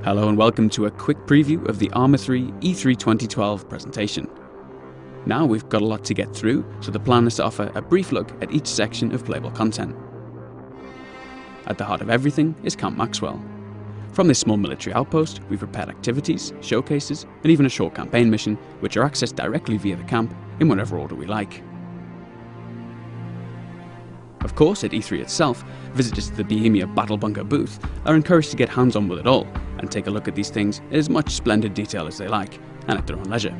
Hello and welcome to a quick preview of the ArmA 3 E3 2012 presentation. Now we've got a lot to get through, so the plan is to offer a brief look at each section of playable content. At the heart of everything is Camp Maxwell. From this small military outpost, we've prepared activities, showcases, and even a short campaign mission, which are accessed directly via the camp in whatever order we like. Of course, at E3 itself, visitors to the Bohemia Battle Bunker booth are encouraged to get hands-on with it all, and take a look at these things in as much splendid detail as they like, and at their own leisure.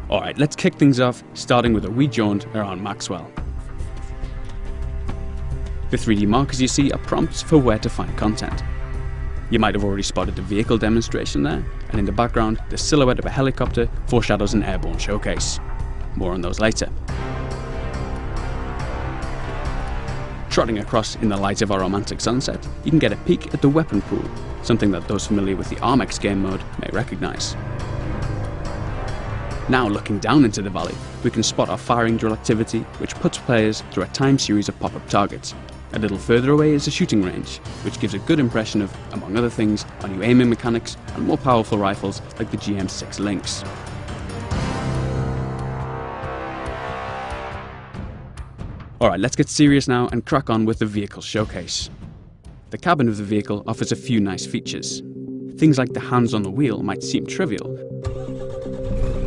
Alright, let's kick things off, starting with a wee jaunt around Maxwell. The 3D markers you see are prompts for where to find content. You might have already spotted the vehicle demonstration there, and in the background, the silhouette of a helicopter foreshadows an airborne showcase. More on those later. Trotting across in the light of our romantic sunset, you can get a peek at the weapon pool, something that those familiar with the ArmX game mode may recognise. Now looking down into the valley, we can spot our firing drill activity, which puts players through a timed series of pop-up targets. A little further away is a shooting range, which gives a good impression of, among other things, our new aiming mechanics and more powerful rifles like the GM6 Lynx. Alright, let's get serious now and crack on with the vehicle showcase. The cabin of the vehicle offers a few nice features. Things like the hands on the wheel might seem trivial,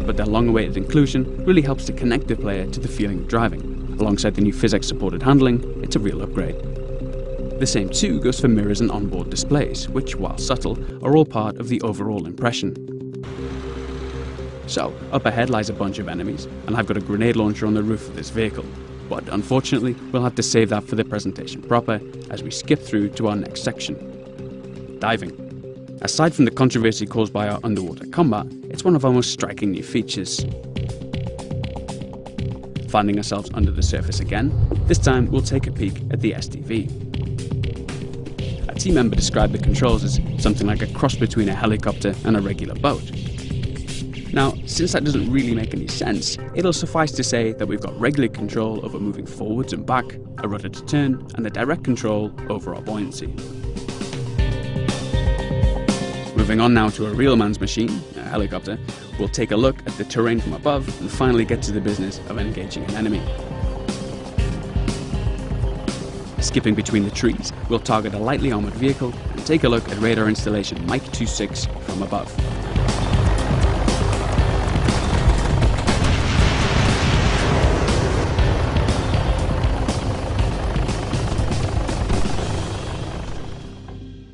but their long-awaited inclusion really helps to connect the player to the feeling of driving. Alongside the new physics-supported handling, it's a real upgrade. The same too goes for mirrors and onboard displays, which, while subtle, are all part of the overall impression. So, up ahead lies a bunch of enemies, and I've got a grenade launcher on the roof of this vehicle. But unfortunately, we'll have to save that for the presentation proper, as we skip through to our next section. Diving. Aside from the controversy caused by our underwater combat, it's one of our most striking new features. Finding ourselves under the surface again, this time we'll take a peek at the SDV. A team member described the controls as something like a cross between a helicopter and a regular boat. Now, since that doesn't really make any sense, it'll suffice to say that we've got regular control over moving forwards and back, a rudder to turn, and the direct control over our buoyancy. Moving on now to a real man's machine, a helicopter, we'll take a look at the terrain from above and finally get to the business of engaging an enemy. Skipping between the trees, we'll target a lightly armoured vehicle and take a look at radar installation Mike 26 from above.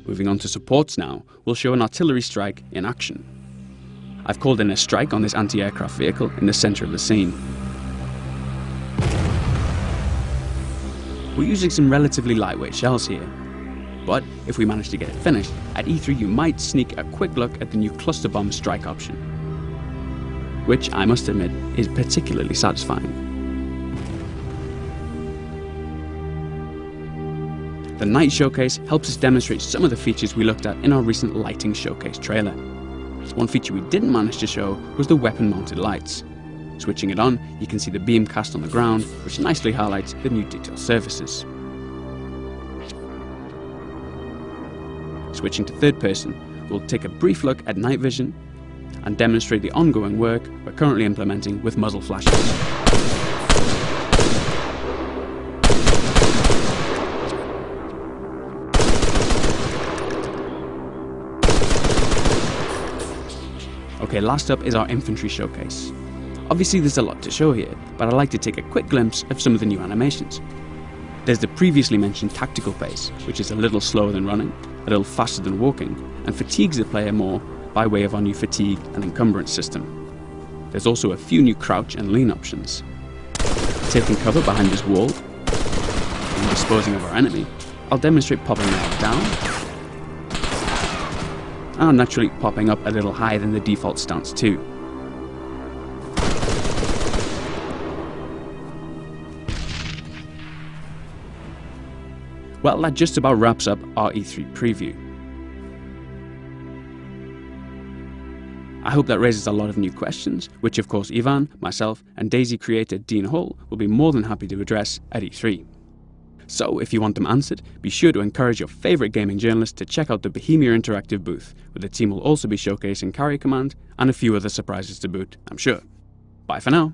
Moving on to supports now, we'll show an artillery strike in action. I've called in a strike on this anti-aircraft vehicle in the centre of the scene. We're using some relatively lightweight shells here, but if we manage to get it finished, at E3 you might sneak a quick look at the new cluster bomb strike option, which I must admit is particularly satisfying. The night showcase helps us demonstrate some of the features we looked at in our recent lighting showcase trailer. One feature we didn't manage to show was the weapon mounted lights. Switching it on, you can see the beam cast on the ground, which nicely highlights the new detail surfaces. Switching to third person, we'll take a brief look at night vision and demonstrate the ongoing work we're currently implementing with muzzle flashes. Okay, last up is our infantry showcase. Obviously there's a lot to show here, but I'd like to take a quick glimpse of some of the new animations. There's the previously mentioned tactical pace, which is a little slower than running, a little faster than walking, and fatigues the player more by way of our new fatigue and encumbrance system. There's also a few new crouch and lean options. Taking cover behind this wall, and disposing of our enemy, I'll demonstrate popping that down, and naturally popping up a little higher than the default stance too. Well, that just about wraps up our E3 preview. I hope that raises a lot of new questions, which of course Ivan, myself and Daisy creator Dean Hall will be more than happy to address at E3. So if you want them answered, be sure to encourage your favourite gaming journalist to check out the Bohemia Interactive booth, where the team will also be showcasing Carrier Command and a few other surprises to boot, I'm sure. Bye for now.